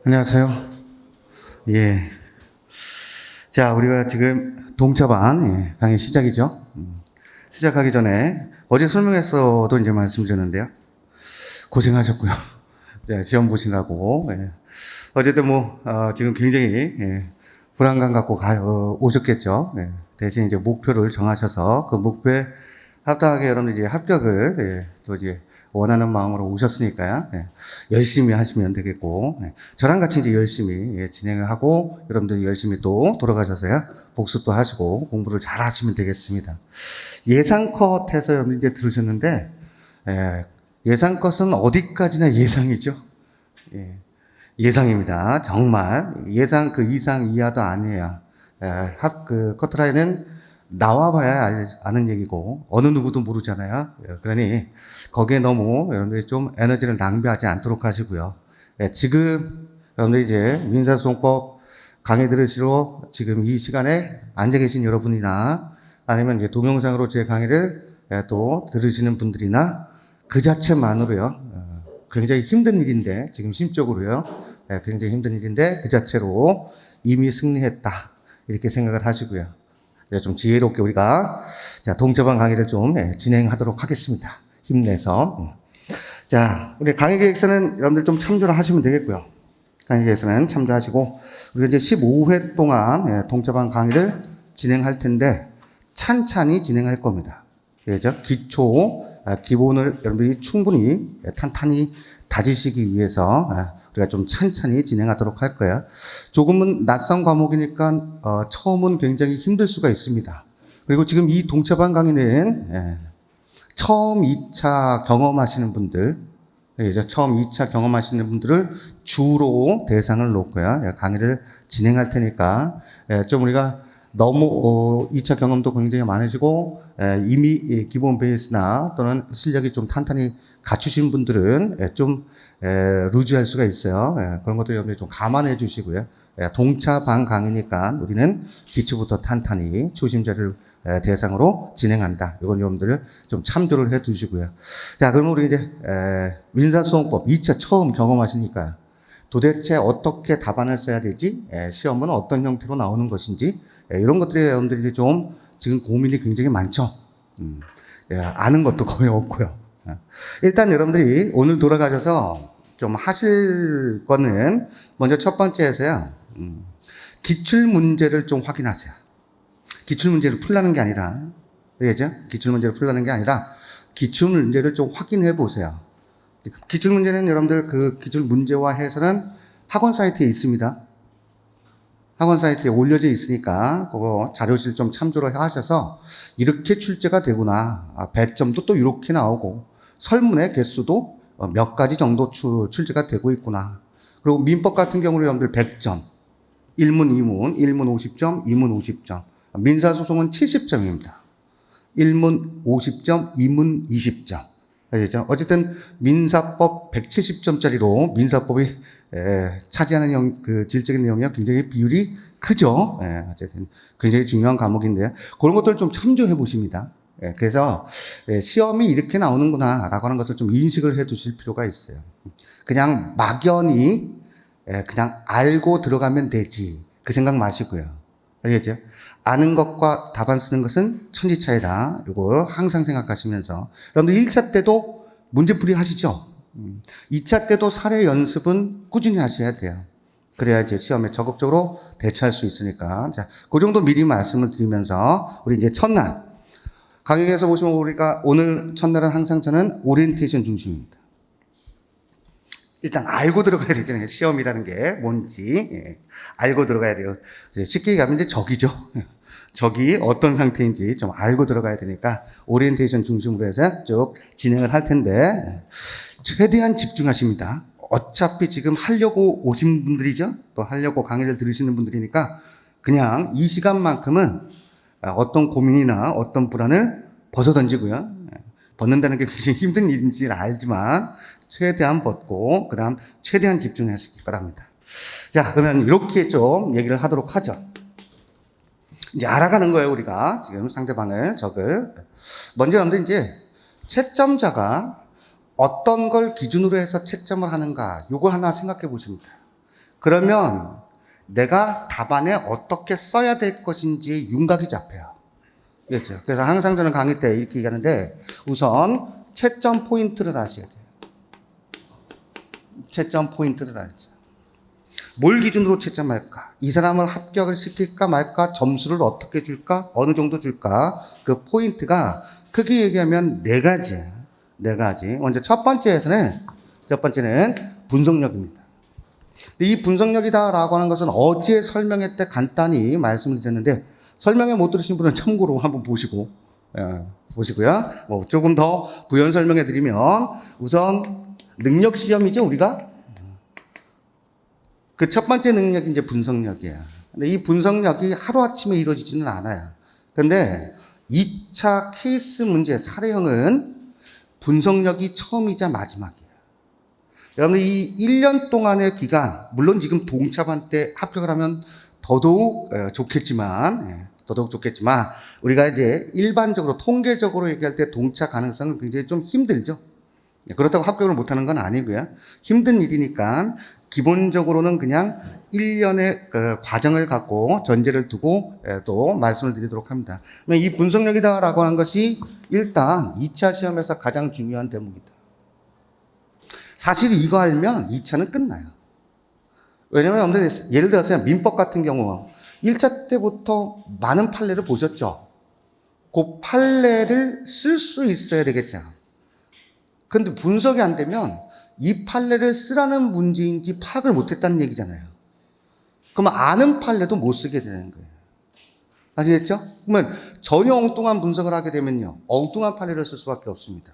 안녕하세요. 예. 자, 우리가 지금 동차반 강의 시작이죠. 시작하기 전에 어제 설명회에서도 이제 말씀드렸는데요. 고생하셨고요. 자, 시험 보시라고. 어쨌든 지금 굉장히 불안감 갖고 오셨겠죠. 대신 이제 목표를 정하셔서 그 목표에 합당하게 여러분들 이제 합격을 또 이제 원하는 마음으로 오셨으니까요. 열심히 하시면 되겠고, 저랑 같이 이제 열심히 진행을 하고, 여러분들 열심히 또 돌아가셔서요. 복습도 하시고, 공부를 잘 하시면 되겠습니다. 예상 컷해서 여러분들 이제 들으셨는데, 예상 컷은 어디까지나 예상이죠. 예상입니다. 정말. 예상 그 이상 이하도 아니에요. 커트라인은 나와봐야 아는 얘기고 어느 누구도 모르잖아요. 그러니 거기에 너무 여러분들이 좀 에너지를 낭비하지 않도록 하시고요. 지금 여러분들이 이제 민사소송법 강의 들으시러 지금 이 시간에 앉아 계신 여러분이나 아니면 이제 동영상으로 제 강의를 또 들으시는 분들이나 그 자체만으로요. 굉장히 힘든 일인데 지금 심적으로요. 굉장히 힘든 일인데 그 자체로 이미 승리했다. 이렇게 생각을 하시고요. 좀 지혜롭게 우리가 동차반 강의를 좀 진행하도록 하겠습니다. 힘내서. 자, 우리 강의 계획서는 여러분들 좀 참조를 하시면 되겠고요. 강의 계획서는 참조하시고 우리가 이제 15회 동안 동차반 강의를 진행할 텐데 찬찬히 진행할 겁니다. 그래서 기본을 여러분들이 충분히 탄탄히 다지시기 위해서 우리가 좀 찬찬히 진행하도록 할 거예요. 조금은 낯선 과목이니까 처음은 굉장히 힘들 수가 있습니다. 그리고 지금 이 동차반 강의는 처음 2차 경험하시는 분들, 처음 2차 경험하시는 분들을 주로 대상을 놓고요. 강의를 진행할 테니까 좀 우리가 너무 2차 경험도 굉장히 많으시고 이미 기본 베이스나 또는 실력이 좀 탄탄히 갖추신 분들은 좀 루즈할 수가 있어요. 그런 것들 여러분들 좀 감안해 주시고요. 동차반 강의니까 우리는 기초부터 탄탄히 초심자를 대상으로 진행한다. 이건 여러분들 좀 참조를 해 두시고요. 자, 그럼 우리 이제 민사소송법 2차 처음 경험하시니까요. 도대체 어떻게 답안을 써야 되지? 시험은 어떤 형태로 나오는 것인지 이런 것들에 여러분들이 좀 지금 고민이 굉장히 많죠. 아는 것도 거의 없고요. 일단 여러분들이 오늘 돌아가셔서 좀 하실 거는 먼저 첫 번째에서요. 기출 문제를 좀 확인하세요. 기출 문제를 풀라는 게 아니라, 그죠? 기출 문제를 풀라는 게 아니라 기출 문제를 좀 확인해 보세요. 기출 문제는 여러분들 그 기출 문제와 해설은 학원 사이트에 있습니다. 학원 사이트에 올려져 있으니까 그거 자료실 좀 참조를 하셔서 이렇게 출제가 되구나. 배점도 또 이렇게 나오고 설문의 개수도 몇 가지 정도 출제가 되고 있구나. 그리고 민법 같은 경우는 여러분들 100점. 1문, 2문, 1문 50점, 2문 50점. 민사소송은 70점입니다. 1문 50점, 2문 20점. 알겠죠? 어쨌든 민사법 170점짜리로 민사법이 차지하는 그 질적인 내용이 굉장히 비율이 크죠. 어쨌든 굉장히 중요한 과목인데요. 그런 것들을 좀 참조해 보십니다. 그래서 시험이 이렇게 나오는구나라고 하는 것을 좀 인식을 해 두실 필요가 있어요. 그냥 막연히 그냥 알고 들어가면 되지. 그 생각 마시고요. 알겠죠? 아는 것과 답안 쓰는 것은 천지차이다. 이걸 항상 생각하시면서 여러분들 1차 때도 문제풀이 하시죠? 2차 때도 사례 연습은 꾸준히 하셔야 돼요. 그래야 이제 시험에 적극적으로 대처할 수 있으니까. 자, 그 정도 미리 말씀을 드리면서 우리 이제 첫날 강의에서 보시면 우리가 오늘 첫날은 항상 저는 오리엔테이션 중심입니다. 일단 알고 들어가야 되잖아요. 시험이라는 게 뭔지 알고 들어가야 돼요. 쉽게 가면 이제 적이죠. 적이 어떤 상태인지 좀 알고 들어가야 되니까 오리엔테이션 중심으로 해서 쭉 진행을 할 텐데 최대한 집중하십니다. 어차피 지금 하려고 오신 분들이죠. 또 하려고 강의를 들으시는 분들이니까 그냥 이 시간만큼은 어떤 고민이나 어떤 불안을 벗어던지고요. 벗는다는 게 굉장히 힘든 일인지 알지만 최대한 벗고 그 다음 최대한 집중하시기 바랍니다. 자, 그러면 이렇게 좀 얘기를 하도록 하죠. 이제 알아가는 거예요, 우리가. 지금 상대방을, 적을. 먼저 여러분들 이제 채점자가 어떤 걸 기준으로 해서 채점을 하는가, 요거 하나 생각해 보십니다. 그러면 내가 답안에 어떻게 써야 될 것인지 윤곽이 잡혀요. 그렇죠. 그래서 항상 저는 강의 때 이렇게 얘기하는데 우선 채점 포인트를 아셔야 돼요. 채점 포인트를 알죠. 뭘 기준으로 채점할까? 이 사람을 합격을 시킬까 말까? 점수를 어떻게 줄까? 어느 정도 줄까? 그 포인트가 크게 얘기하면 네 가지예요. 네 가지. 먼저 첫 번째는 분석력입니다. 근데 이 분석력이다라고 하는 것은 어제 설명회 때 간단히 말씀을 드렸는데 설명회 못 들으신 분은 참고로 한번 보시고요. 뭐 조금 더 부연 설명해 드리면 우선 능력 시험이죠, 우리가. 그 첫 번째 능력이 이제 분석력이에요. 근데 이 분석력이 하루아침에 이루어지지는 않아요. 근데 2차 케이스 문제 사례형은 분석력이 처음이자 마지막이에요. 여러분, 이 1년 동안의 기간, 물론 지금 동차반 때 합격을 하면 더더욱 좋겠지만, 우리가 이제 일반적으로, 통계적으로 얘기할 때 동차 가능성은 굉장히 좀 힘들죠. 그렇다고 합격을 못하는 건 아니고요. 힘든 일이니까 기본적으로는 그냥 1년의 그 과정을 갖고 전제를 두고 또 말씀을 드리도록 합니다. 이 분석력이다라고 하는 것이 일단 2차 시험에서 가장 중요한 대목이다. 사실 이거 알면 2차는 끝나요. 왜냐면 예를 들어서 민법 같은 경우 1차 때부터 많은 판례를 보셨죠? 그 판례를 쓸 수 있어야 되겠죠. 근데 분석이 안 되면 이 판례를 쓰라는 문제인지 파악을 못했다는 얘기잖아요. 그러면 아는 판례도 못 쓰게 되는 거예요. 아시겠죠? 그러면 전혀 엉뚱한 분석을 하게 되면요, 엉뚱한 판례를 쓸 수밖에 없습니다.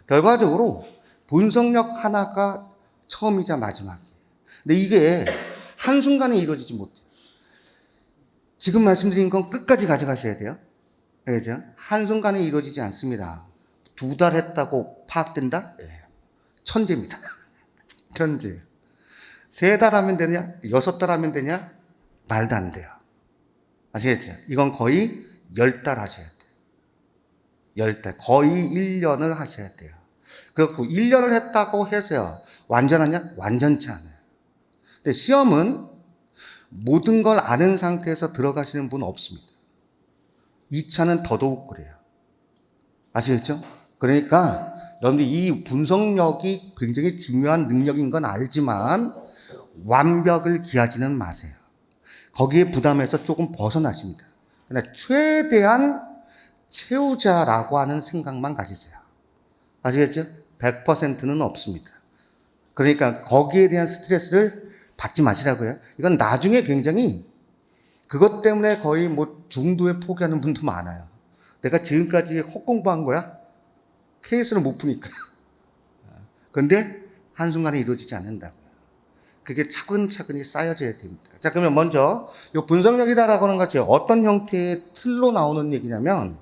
결과적으로 분석력 하나가 처음이자 마지막이에요. 근데 이게 한순간에 이루어지지 못해요. 지금 말씀드린 건 끝까지 가져가셔야 돼요. 그렇죠? 한순간에 이루어지지 않습니다. 2달 했다고 파악된다? 네. 천재입니다. 천재. 3달 하면 되냐? 6달 하면 되냐? 말도 안 돼요. 아시겠죠? 이건 거의 10달 하셔야 돼요. 10달. 거의 1년을 하셔야 돼요. 그렇고 1년을 했다고 해서요, 완전하냐? 완전치 않아요. 근데 시험은 모든 걸 아는 상태에서 들어가시는 분 없습니다. 2차는 더더욱 그래요. 아시겠죠? 그러니까 여러분들 이 분석력이 굉장히 중요한 능력인 건 알지만 완벽을 기하지는 마세요. 거기에 부담해서 조금 벗어나십니다. 그러나 최대한 채우자라고 하는 생각만 가지세요. 아시겠죠? 100%는 없습니다. 그러니까 거기에 대한 스트레스를 받지 마시라고요. 이건 나중에 굉장히 그것 때문에 거의 뭐 중도에 포기하는 분도 많아요. 내가 지금까지 헛공부한 거야? 케이스를 못 푸니까. 그런데 한순간에 이루어지지 않는다고요. 그게 차근차근히 쌓여져야 됩니다. 자, 그러면 먼저 이 분석력이다라고 하는 것이 어떤 형태의 틀로 나오는 얘기냐면,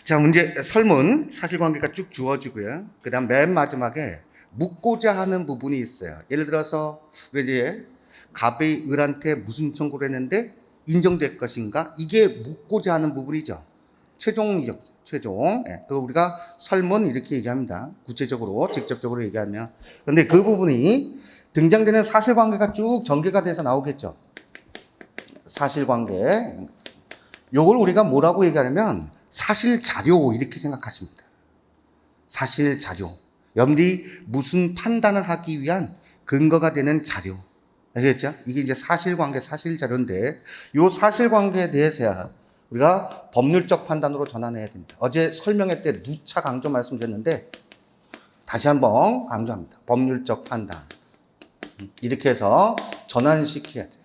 자, 문제 설문 사실관계가 쭉 주어지고요. 그 다음 맨 마지막에 묻고자 하는 부분이 있어요. 예를 들어서 우리 이제 갑의 을한테 무슨 청구를 했는데 인정될 것인가? 이게 묻고자 하는 부분이죠. 최종이죠. 최종. 예, 그거 우리가 설문 이렇게 얘기합니다. 구체적으로, 직접적으로 얘기하면. 그런데 그 부분이 등장되는 사실관계가 쭉 전개가 돼서 나오겠죠. 사실관계. 요걸 우리가 뭐라고 얘기하냐면 사실자료 이렇게 생각하십니다. 사실자료. 여러분들이 무슨 판단을 하기 위한 근거가 되는 자료. 아시겠죠? 이게 이제 사실관계, 사실자료인데 요 사실관계에 대해서야 우리가 법률적 판단으로 전환해야 된다. 어제 설명회 때 누차 강조 말씀드렸는데 다시 한번 강조합니다. 법률적 판단. 이렇게 해서 전환시켜야 돼요.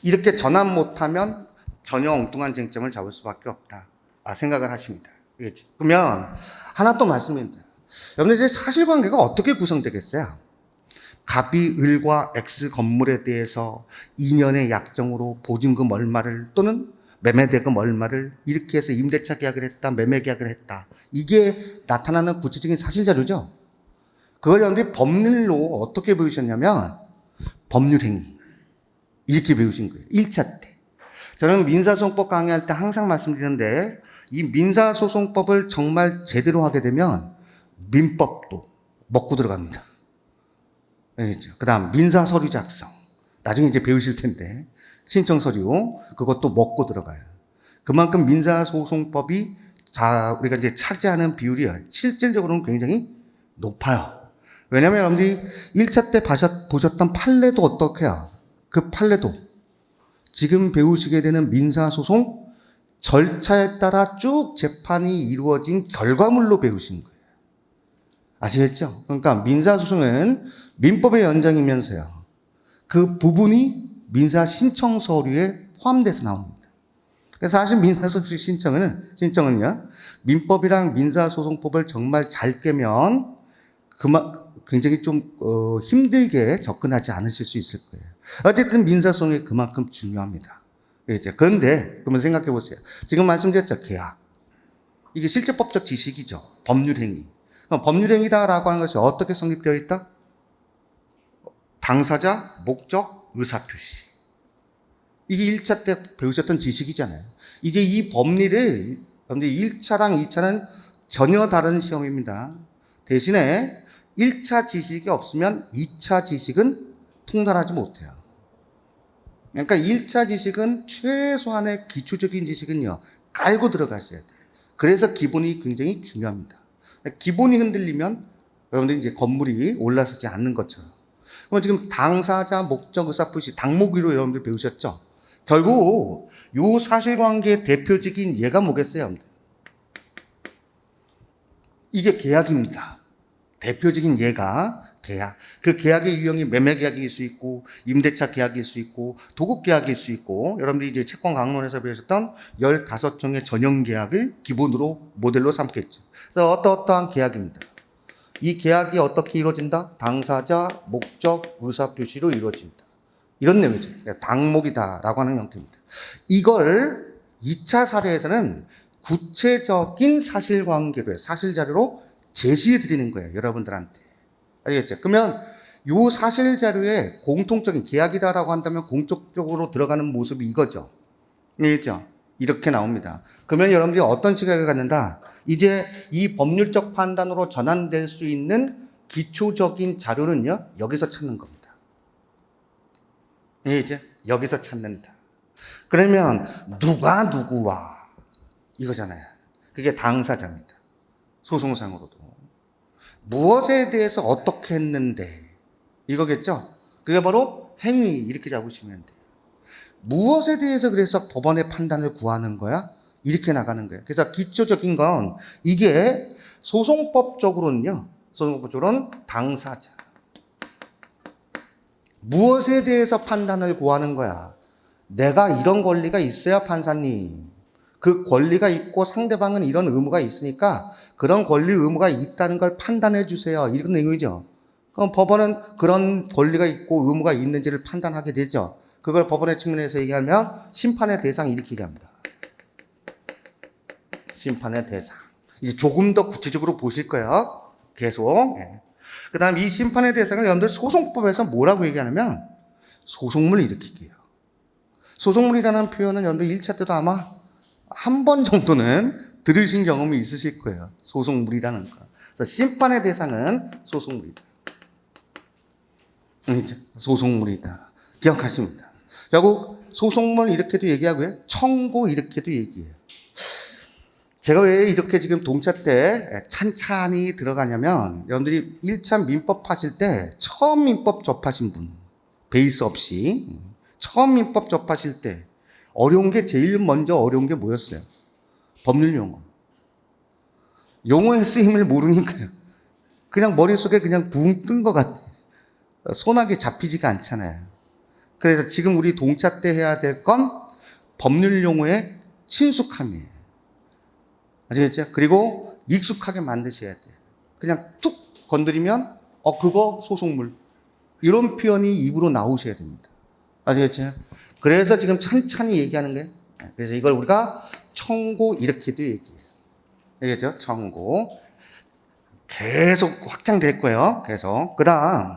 이렇게 전환 못하면 전혀 엉뚱한 쟁점을 잡을 수밖에 없다. 생각을 하십니다. 그렇지? 그러면 하나 또 말씀드립니다. 여러분 이제 사실관계가 어떻게 구성되겠어요? 갑이 을과 X 건물에 대해서 2년의 약정으로 보증금 얼마를 또는 매매대금 얼마를 이렇게 해서 임대차 계약을 했다, 매매 계약을 했다. 이게 나타나는 구체적인 사실자료죠. 그걸 여러분들이 법률로 어떻게 배우셨냐면 법률행위 이렇게 배우신 거예요. 1차 때. 저는 민사소송법 강의할 때 항상 말씀드리는데 이 민사소송법을 정말 제대로 하게 되면 민법도 먹고 들어갑니다. 그 다음 민사 서류 작성. 나중에 이제 배우실 텐데 신청 서류 그것도 먹고 들어가요. 그만큼 민사소송법이 우리가 이제 차지하는 비율이 실질적으로는 굉장히 높아요. 왜냐하면 여러분들이 1차 때 보셨던 판례도 어떻게요? 그 판례도 지금 배우시게 되는 민사소송 절차에 따라 쭉 재판이 이루어진 결과물로 배우신 거예요. 아시겠죠? 그러니까 민사소송은 민법의 연장이면서요. 그 부분이 민사신청 서류에 포함돼서 나옵니다. 그래서 사실 민사소송 신청은요, 민법이랑 민사소송법을 정말 잘 깨면 굉장히 좀 힘들게 접근하지 않으실 수 있을 거예요. 어쨌든 민사소송이 그만큼 중요합니다. 그런데 그러면 생각해 보세요. 지금 말씀드렸죠, 계약. 이게 실제법적 지식이죠. 법률행위. 그럼 법률행위다라고 하는 것이 어떻게 성립되어 있다? 당사자, 목적, 의사표시. 이게 1차 때 배우셨던 지식이잖아요. 이제 이 법리를 1차랑 2차는 전혀 다른 시험입니다. 대신에 1차 지식이 없으면 2차 지식은 통달하지 못해요. 그러니까 1차 지식은 최소한의 기초적인 지식은요, 깔고 들어가셔야 돼요. 그래서 기본이 굉장히 중요합니다. 기본이 흔들리면 여러분들이 이제 건물이 올라서지 않는 것처럼. 그럼 지금 당사자, 목적, 의사표시, 당목으로 여러분들 배우셨죠? 결국 요 사실관계의 대표적인 예가 뭐겠어요? 이게 계약입니다. 대표적인 예가 계약. 그 계약의 유형이 매매 계약일 수 있고, 임대차 계약일 수 있고, 도급 계약일 수 있고, 여러분들이 이제 채권 강론에서 배우셨던 15종의 전형 계약을 기본으로 모델로 삼겠죠. 그래서 어떠한 계약입니다. 이 계약이 어떻게 이루어진다? 당사자, 목적, 의사표시로 이루어진다. 이런 내용이죠. 당목이다라고 하는 형태입니다. 이걸 2차 사례에서는 구체적인 사실관계로, 사실자료로 제시해 드리는 거예요. 여러분들한테. 알겠죠? 그러면 요 사실자료에 공통적인 계약이다라고 한다면 공통적으로 들어가는 모습이 이거죠. 알겠죠? 이렇게 나옵니다. 그러면 여러분들이 어떤 시각을 갖는다? 이제 이 법률적 판단으로 전환될 수 있는 기초적인 자료는요, 여기서 찾는 겁니다. 이제 여기서 찾는다. 그러면 누가 누구와 이거잖아요. 그게 당사자입니다. 소송상으로도. 무엇에 대해서 어떻게 했는데 이거겠죠? 그게 바로 행위 이렇게 잡으시면 돼요. 무엇에 대해서 그래서 법원의 판단을 구하는 거야? 이렇게 나가는 거예요. 그래서 기초적인 건 이게 소송법적으로는 당사자. 무엇에 대해서 판단을 구하는 거야? 내가 이런 권리가 있어야 판사님. 그 권리가 있고 상대방은 이런 의무가 있으니까 그런 권리 의무가 있다는 걸 판단해 주세요. 이런 내용이죠. 그럼 법원은 그런 권리가 있고 의무가 있는지를 판단하게 되죠. 그걸 법원의 측면에서 얘기하면 심판의 대상 이렇게 얘기합니다. 심판의 대상. 이제 조금 더 구체적으로 보실 거예요. 계속. 그 다음 이 심판의 대상을 여러분들 소송법에서 뭐라고 얘기하냐면 소송물 일으키기예요. 소송물이라는 표현은 여러분들 1차 때도 아마 한 번 정도는 들으신 경험이 있으실 거예요. 소송물이라는 거. 그래서 심판의 대상은 소송물이다. 소송물이다. 기억하십니다. 결국 소송물 이렇게도 얘기하고요. 청구 이렇게도 얘기해요. 제가 왜 이렇게 지금 동차 때 찬찬히 들어가냐면 여러분들이 1차 민법 하실 때 처음 민법 접하신 분 베이스 없이 처음 민법 접하실 때 어려운 게 제일 먼저 어려운 게 뭐였어요? 법률 용어. 용어의 쓰임을 모르니까요. 그냥 머릿속에 그냥 붕 뜬 것 같아요. 손아귀 잡히지가 않잖아요. 그래서 지금 우리 동차 때 해야 될 건 법률 용어의 친숙함이에요. 아시겠죠? 그리고 익숙하게 만드셔야 돼요. 그냥 툭 건드리면 그거 소송물. 이런 표현이 입으로 나오셔야 됩니다. 아시겠죠? 그래서 지금 찬찬히 얘기하는 거예요. 그래서 이걸 우리가 청구 이렇게도 얘기해요. 알겠죠? 청구. 계속 확장될 거예요. 계속. 그 다음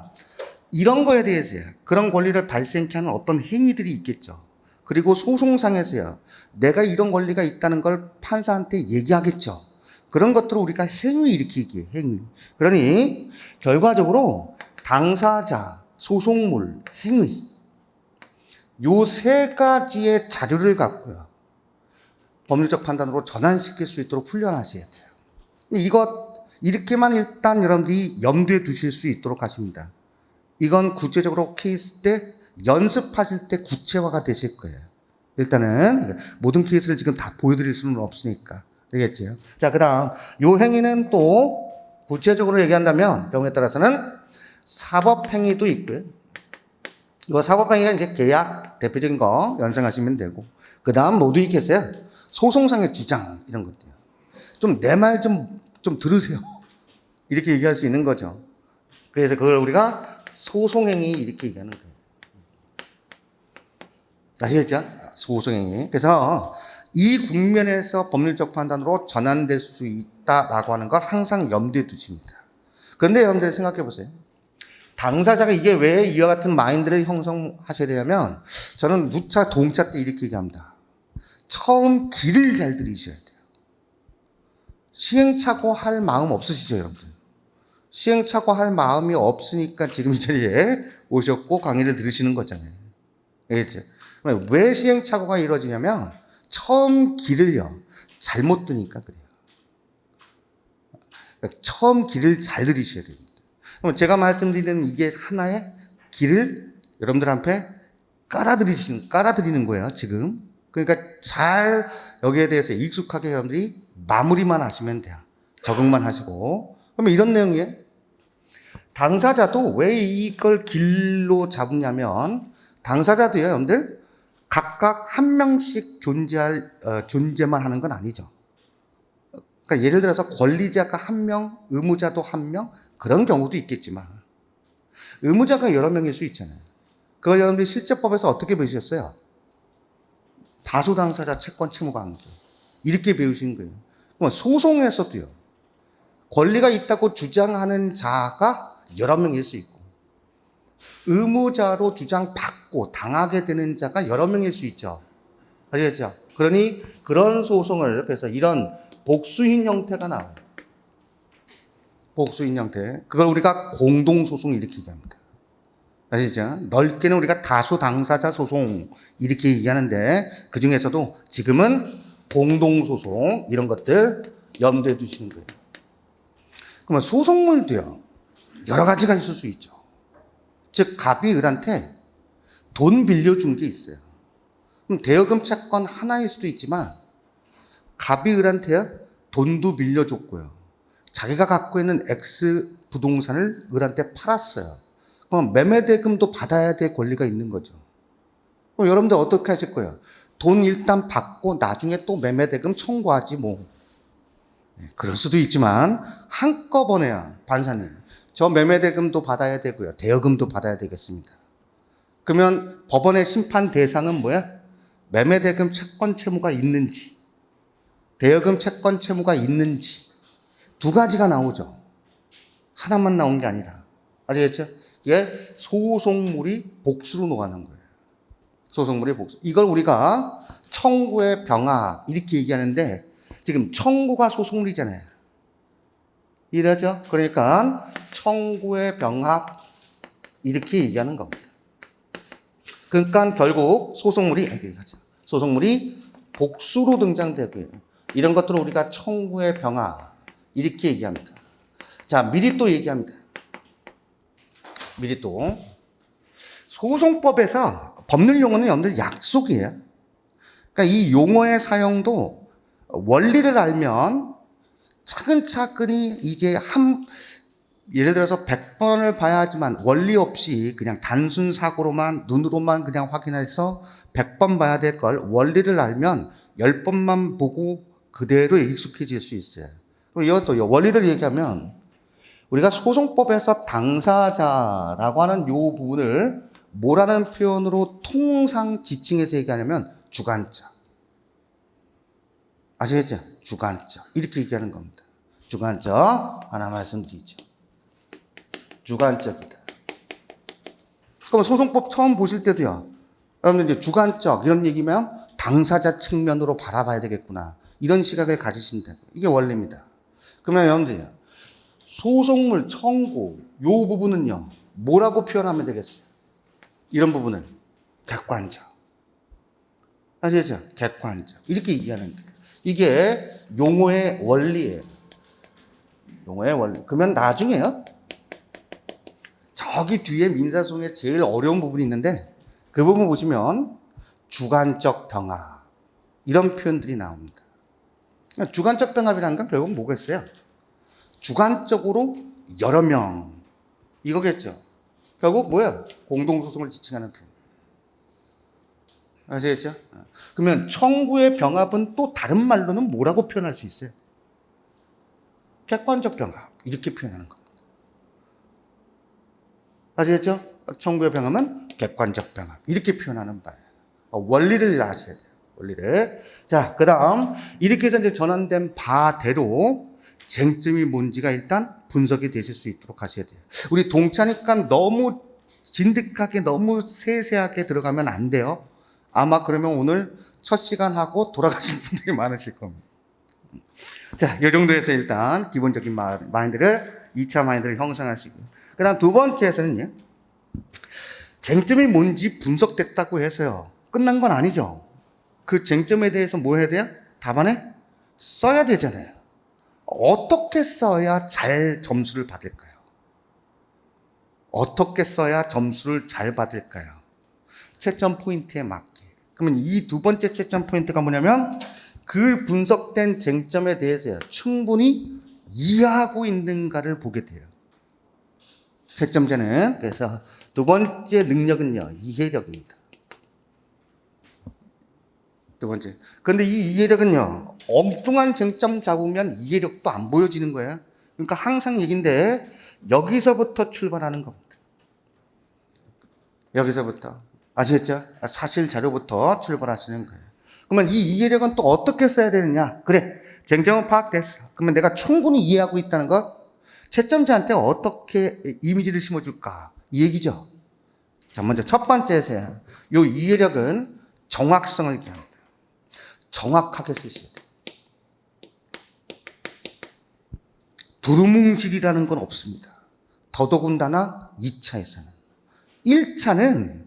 이런 거에 대해서요. 그런 권리를 발생케 하는 어떤 행위들이 있겠죠. 그리고 소송상에서요. 내가 이런 권리가 있다는 걸 판사한테 얘기하겠죠. 그런 것들을 우리가 행위 이렇게 얘기해요. 행위. 그러니 결과적으로 당사자, 소송물, 행위 요 세 가지의 자료를 갖고요. 법률적 판단으로 전환시킬 수 있도록 훈련하셔야 돼요. 이렇게만 일단 여러분들이 염두에 두실 수 있도록 하십니다. 이건 구체적으로 케이스 때 연습하실 때 구체화가 되실 거예요. 일단은 모든 케이스를 지금 다 보여드릴 수는 없으니까. 되겠지요? 자, 그 다음 요 행위는 또 구체적으로 얘기한다면 경우에 따라서는 사법행위도 있고요. 이거 사법행위가 이제 계약 대표적인 거 연상하시면 되고, 그 다음 모두 있겠어요? 소송상의 주장 이런 것들. 좀 내 말 좀 들으세요. 이렇게 얘기할 수 있는 거죠. 그래서 그걸 우리가 소송행위 이렇게 얘기하는 거예요. 아시겠죠? 소송행위. 그래서 이 국면에서 법률적 판단으로 전환될 수 있다라고 하는 걸 항상 염두에 두십니다. 그런데 여러분들 생각해 보세요. 당사자가 이게 왜 이와 같은 마인드를 형성하셔야 되냐면, 저는 누차 동차 때 이렇게 얘기합니다. 처음 길을 잘 들이셔야 돼요. 시행착오 할 마음 없으시죠, 여러분들? 시행착오 할 마음이 없으니까 지금 이 자리에 오셨고 강의를 들으시는 거잖아요. 알겠죠? 왜 시행착오가 이루어지냐면 처음 길을요 잘못 드니까 그래요. 그러니까 처음 길을 잘 들이셔야 됩니다. 그럼 제가 말씀드리는 이게 하나의 길을 여러분들 앞에 깔아드리는 거예요, 지금. 그러니까 잘 여기에 대해서 익숙하게 여러분들이 마무리만 하시면 돼요. 적응만 하시고. 그러면 이런 내용이에요. 당사자도 왜 이걸 길로 잡냐면, 당사자도요, 여러분들, 각각 한 명씩 존재만 하는 건 아니죠. 그러니까 예를 들어서 권리자가 한 명, 의무자도 한 명, 그런 경우도 있겠지만, 의무자가 여러 명일 수 있잖아요. 그걸 여러분들이 실제법에서 어떻게 배우셨어요? 다수 당사자 채권 채무 관계. 이렇게 배우신 거예요. 그럼 소송에서도요, 권리가 있다고 주장하는 자가 여러 명일 수 있고, 의무자로 주장받고 당하게 되는 자가 여러 명일 수 있죠. 아시겠죠? 그러니 그런 소송을, 그래서 이런 복수인 형태가 나와요. 복수인 형태. 그걸 우리가 공동소송 이렇게 얘기합니다. 아시죠? 넓게는 우리가 다수 당사자 소송 이렇게 얘기하는데, 그 중에서도 지금은 공동소송 이런 것들 염두에 두시는 거예요. 그러면 소송물도요, 여러 가지가 있을 수 있죠. 즉, 갑이 을한테 돈 빌려준 게 있어요. 그럼 대여금 채권 하나일 수도 있지만, 갑이 을한테요, 돈도 빌려줬고요. 자기가 갖고 있는 X 부동산을 을한테 팔았어요. 그럼 매매대금도 받아야 될 권리가 있는 거죠. 그럼 여러분들 어떻게 하실 거예요? 돈 일단 받고 나중에 또 매매대금 청구하지 뭐. 그럴 수도 있지만 한꺼번에야 판사님, 저 매매대금도 받아야 되고요, 대여금도 받아야 되겠습니다. 그러면 법원의 심판 대상은 뭐야? 매매대금 채권 채무가 있는지, 대여금 채권 채무가 있는지 두 가지가 나오죠. 하나만 나온 게 아니라. 아시겠죠? 이게 소송물이 복수로 녹아는 거예요. 소송물의 복수. 이걸 우리가 청구의 병합 이렇게 얘기하는데, 지금 청구가 소송물이잖아요. 이해되죠? 그러니까 청구의 병합 이렇게 얘기하는 겁니다. 그러니까 결국 소송물이 복수로 등장되고요. 이런 것들을 우리가 청구의 병합 이렇게 얘기합니다. 자, 미리 또 얘기합니다. 미리 또 소송법에서 법률 용어는 여러분들 약속이에요. 그러니까 이 용어의 사용도 원리를 알면 차근차근히 이제 예를 들어서 100번을 봐야 하지만 원리 없이 그냥 단순 사고로만 눈으로만 그냥 확인해서 100번 봐야 될 걸 원리를 알면 10번만 보고 그대로 익숙해질 수 있어요. 이것도 원리를 얘기하면, 우리가 소송법에서 당사자라고 하는 요 부분을 뭐라는 표현으로 통상 지칭해서 얘기하냐면 주관적. 아시겠죠? 주관적. 이렇게 얘기하는 겁니다. 주관적. 하나 말씀드리죠. 주관적이다. 그럼 소송법 처음 보실 때도요, 여러분들 이제 주관적 이런 얘기면 당사자 측면으로 바라봐야 되겠구나, 이런 시각을 가지신다. 이게 원리입니다. 그러면 여러분들요, 소송물 청구 요 부분은요, 뭐라고 표현하면 되겠어요? 이런 부분을 객관적. 아시겠죠? 객관적. 이렇게 얘기하는 거예요. 이게 용어의 원리예요. 용어의 원리. 그러면 나중에요. 저기 뒤에 민사소송에 제일 어려운 부분이 있는데 그 부분 보시면 주관적 병합 이런 표현들이 나옵니다. 주관적 병합이라는 건 결국 뭐겠어요? 주관적으로 여러 명 이거겠죠. 결국 뭐야? 공동소송을 지칭하는 표현. 아시겠죠? 그러면 청구의 병합은 또 다른 말로는 뭐라고 표현할 수 있어요? 객관적 병합 이렇게 표현하는 겁니다. 아시겠죠? 청구의 병합은 객관적 병합 이렇게 표현하는 바예요. 원리를 아셔야 돼요. 원리를. 자, 그 다음 이렇게 해서 이제 전환된 바대로 쟁점이 뭔지가 일단 분석이 되실 수 있도록 하셔야 돼요. 우리 동차니까 너무 진득하게 너무 세세하게 들어가면 안 돼요. 아마 그러면 오늘 첫 시간 하고 돌아가신 분들이 많으실 겁니다. 자, 이 정도에서 일단 기본적인 마인드를 2차 마인드를 형성하시고, 그 다음 두 번째에서는요, 쟁점이 뭔지 분석됐다고 해서요 끝난 건 아니죠. 그 쟁점에 대해서 뭐 해야 돼요? 답안에 써야 되잖아요. 어떻게 써야 잘 점수를 받을까요? 어떻게 써야 점수를 잘 받을까요? 채점 포인트에 맞게. 그러면 이 두 번째 채점 포인트가 뭐냐면 그 분석된 쟁점에 대해서 충분히 이해하고 있는가를 보게 돼요. 채점제는. 그래서 두 번째 능력은요, 이해력입니다. 두 번째. 근데 이 이해력은요, 엉뚱한 쟁점 잡으면 이해력도 안 보여지는 거예요. 그러니까 항상 얘기인데 여기서부터 출발하는 겁니다. 여기서부터. 아시겠죠? 사실 자료부터 출발하시는 거예요. 그러면 이 이해력은 또 어떻게 써야 되느냐? 그래, 쟁점은 파악됐어. 그러면 내가 충분히 이해하고 있다는 걸 채점자한테 어떻게 이미지를 심어줄까? 이 얘기죠. 자, 먼저 첫 번째에서요. 이 이해력은 정확성을 얘기합니다. 정확하게 쓰셔야 돼요. 두루뭉실이라는 건 없습니다. 더더군다나 2차에서는. 1차는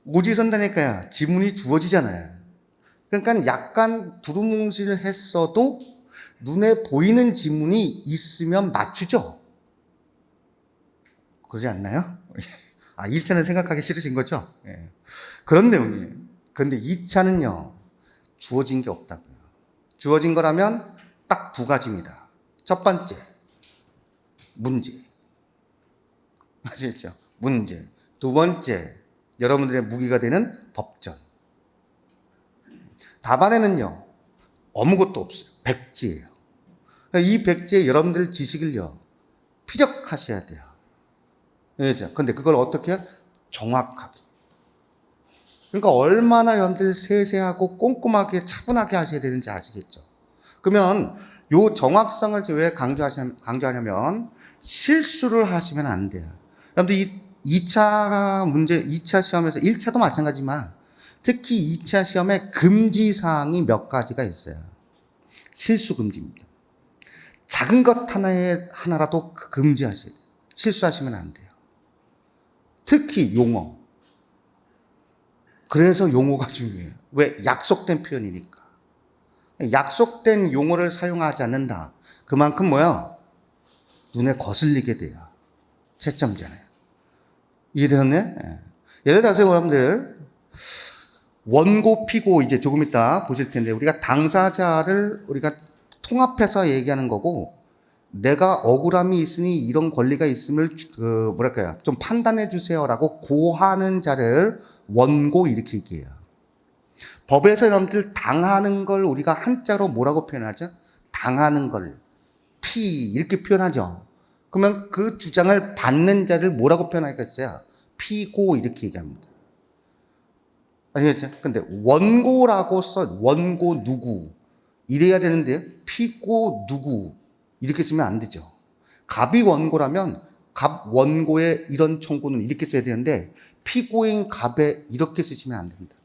오지선다니까요. 지문이 주어지잖아요. 그러니까 약간 두루뭉실했어도 눈에 보이는 지문이 있으면 맞추죠. 그러지 않나요? 1차는 생각하기 싫으신 거죠? 예. 그런 내용이에요. 그런데 2차는요, 주어진 게 없다고요. 주어진 거라면 딱 두 가지입니다. 첫 번째, 문제. 아시겠죠? 문제. 두 번째, 여러분들의 무기가 되는 법전. 답안에는요, 아무것도 없어요. 백지예요. 이 백지에 여러분들 지식을요, 피력하셔야 돼요. 그렇죠? 근데 그걸 어떻게 해요? 정확하게. 그러니까 얼마나 여러분들 세세하고 꼼꼼하게 차분하게 하셔야 되는지 아시겠죠? 그러면 요 정확성을 왜 강조하냐면 실수를 하시면 안 돼요. 여러분들 2차 문제, 2차 시험에서 1차도 마찬가지지만 특히 2차 시험에 금지사항이 몇 가지가 있어요. 실수 금지입니다. 작은 것 하나라도 금지하셔야 돼요. 실수하시면 안 돼요. 특히 용어. 그래서 용어가 중요해요. 왜? 약속된 표현이니까. 약속된 용어를 사용하지 않는다. 그만큼 뭐야? 눈에 거슬리게 돼요. 채점잖아요. 이해되었네? 예를 들어서 여러분들 원고, 피고 이제 조금 이따 보실 텐데 우리가 당사자를 우리가 통합해서 얘기하는 거고 내가 억울함이 있으니 이런 권리가 있음을 좀 판단해 주세요라고 고하는 자를 원고 이렇게 얘기해요. 법에서 여러분들 당하는 걸 우리가 한자로 뭐라고 표현하죠? 당하는 걸 피 이렇게 표현하죠. 그러면 그 주장을 받는 자를 뭐라고 표현하겠어요? 피고 이렇게 얘기합니다. 아시겠죠? 근데 원고라고 원고 누구 이래야 되는데요. 피고 누구 이렇게 쓰면 안 되죠. 갑이 원고라면 갑 원고의 이런 청구는 이렇게 써야 되는데 피고인 갑에 이렇게 쓰시면 안 됩니다.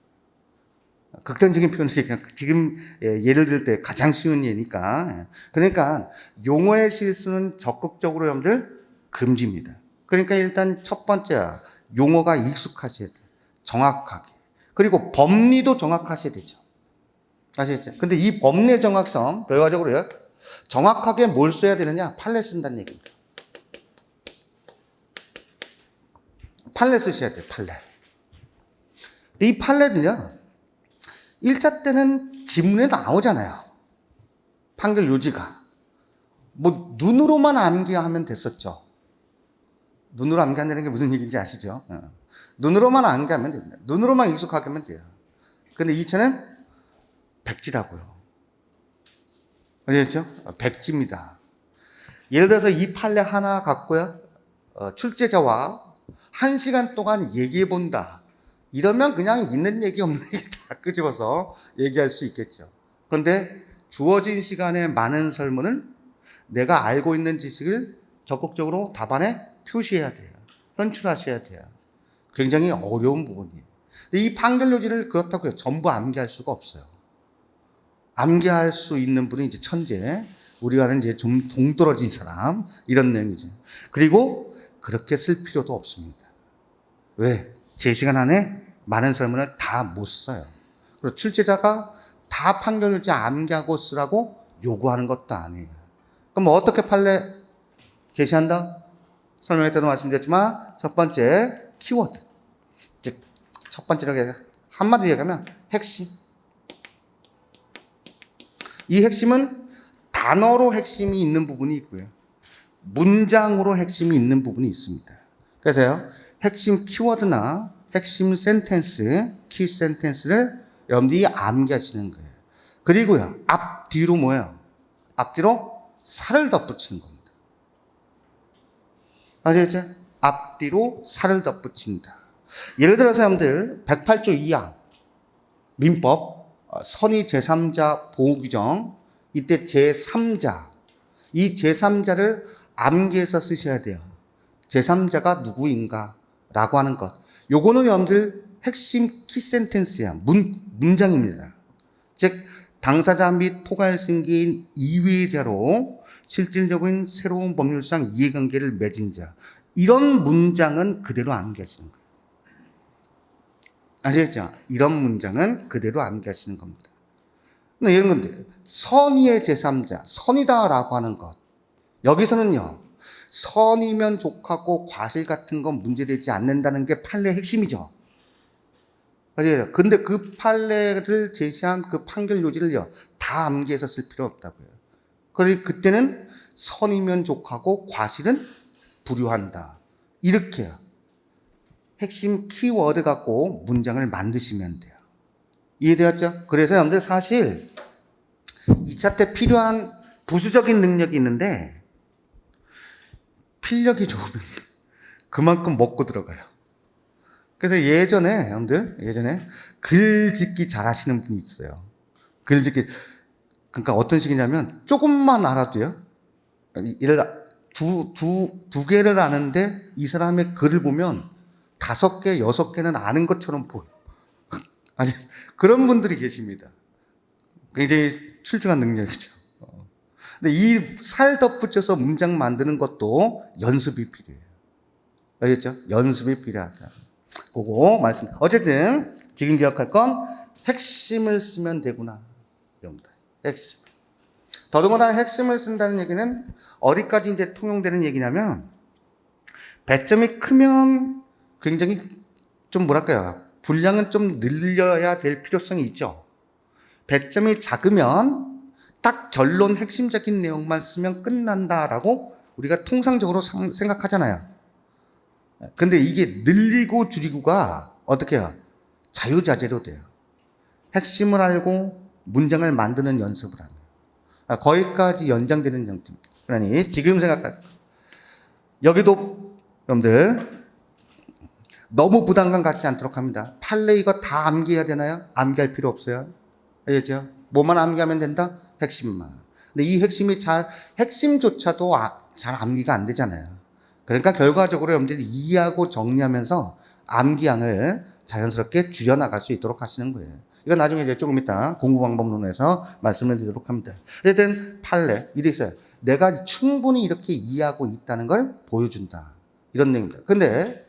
극단적인 표현을 지금 예를 들 때 가장 쉬운 예니까. 그러니까 용어의 실수는 적극적으로 여러분들 금지입니다. 그러니까 일단 첫 번째 용어가 익숙하셔야 돼요. 정확하게. 그리고 법리도 정확하셔야 되죠. 아시겠죠? 근데 이 법리의 정확성, 결과적으로요. 정확하게 뭘 써야 되느냐? 판례 쓴다는 얘기입니다. 판례 쓰셔야 돼요. 판례. 이 판례는요. 1차 때는 지문에 나오잖아요. 판결 요지가. 뭐 눈으로만 암기하면 됐었죠. 눈으로 암기한다는 게 무슨 얘기인지 아시죠? 눈으로만 암기하면 됩니다. 눈으로만 익숙하게 하면 돼요. 근데 2차는 백지라고요. 아시겠죠? 백지입니다. 예를 들어서 이 판례 하나 갖고요. 출제자와 1시간 동안 얘기해 본다. 이러면 그냥 있는 얘기 없는 얘기 다 끄집어서 얘기할 수 있겠죠. 그런데 주어진 시간에 많은 설문을 내가 알고 있는 지식을 적극적으로 답안에 표시해야 돼요. 현출하셔야 돼요. 굉장히 어려운 부분이에요. 근데 이 판결 요지를 그렇다고요. 전부 암기할 수가 없어요. 암기할 수 있는 분이 이제 천재, 우리가는 이제 좀 동떨어진 사람, 이런 내용이죠. 그리고 그렇게 쓸 필요도 없습니다. 왜? 제 시간 안에 많은 설문을 다 못 써요. 그리고 출제자가 다 판결 요지 암기하고 쓰라고 요구하는 것도 아니에요. 그럼 뭐 어떻게 판례 제시한다? 설명회 때도 말씀드렸지만 첫 번째 키워드. 첫 번째로 한마디로 얘기하면 핵심. 이 핵심은 단어로 핵심이 있는 부분이 있고요. 문장으로 핵심이 있는 부분이 있습니다. 그래서요. 핵심 키워드나 핵심 센텐스, 키 센텐스를 여러분들이 암기하시는 거예요. 그리고요. 앞뒤로 뭐예요? 앞뒤로 살을 덧붙이는 겁니다. 아시겠죠? 앞뒤로 살을 덧붙인다. 예를 들어서 여러분들 108조 2항 민법 선의 제3자 보호규정 이때 제3자 이 제3자를 암기해서 쓰셔야 돼요. 제3자가 누구인가 라고 하는 것. 요거는 여러분들 핵심 키센텐스야. 문장입니다. 즉 당사자 및 포괄 승계인 이외자로 실질적인 새로운 법률상 이해관계를 맺은 자. 이런 문장은 그대로 암기하시는 거예요. 아시겠죠? 이런 문장은 그대로 암기하시는 겁니다. 이런 건데 선의의 제3자, 선이다라고 하는 것. 여기서는요. 선이면 족하고 과실 같은 건 문제되지 않는다는 게 판례의 핵심이죠. 근데 그 판례를 제시한 그 판결 요지를요. 다 암기해서 쓸 필요 없다고요. 그리고 그때는 선이면 족하고 과실은 불유한다. 이렇게요. 핵심 키워드 갖고 문장을 만드시면 돼요. 이해되었죠? 그래서 여러분들 사실 2차 때 필요한 부수적인 능력이 있는데 필력이 좋으면 그만큼 먹고 들어가요. 그래서 예전에 여러분들 글 짓기 잘 하시는 분이 있어요. 글 짓기 그러니까 어떤 식이냐면 조금만 알아도요. 두 개를 아는데 이 사람의 글을 보면 5개, 6개는 아는 것처럼 보여. 아니 그런 분들이 계십니다. 굉장히 출중한 능력이죠. 근데 이 살 덧붙여서 문장 만드는 것도 연습이 필요해요. 알겠죠? 연습이 필요하다. 그거 말씀. 어쨌든 지금 기억할 건 핵심을 쓰면 되구나. 여러분들. 핵심. 더더군다나 핵심을 쓴다는 얘기는 어디까지 이제 통용되는 얘기냐면 배점이 크면 굉장히 좀 뭐랄까요? 분량은 좀 늘려야 될 필요성이 있죠. 배점이 작으면 딱 결론 핵심적인 내용만 쓰면 끝난다라고 우리가 통상적으로 생각하잖아요. 근데 이게 늘리고 줄이고가 어떻게 해요? 자유자재로 돼요. 핵심을 알고 문장을 만드는 연습을 하는 거기까지 연장되는 형태입니다. 그러니 지금 생각할 여기도 여러분들 너무 부담감 갖지 않도록 합니다. 판례 이거 다 암기해야 되나요? 암기할 필요 없어요. 알겠죠? 뭐만 암기하면 된다? 핵심만. 근데 이 핵심조차도 잘 암기가 안 되잖아요. 그러니까 결과적으로 여러분들이 이해하고 정리하면서 암기량을 자연스럽게 줄여나갈 수 있도록 하시는 거예요. 이건 나중에 이제 조금 이따 공부방법론에서 말씀을 드리도록 합니다. 어쨌든 판례, 이래 있어요. 내가 충분히 이렇게 이해하고 있다는 걸 보여준다. 이런 내용입니다. 근데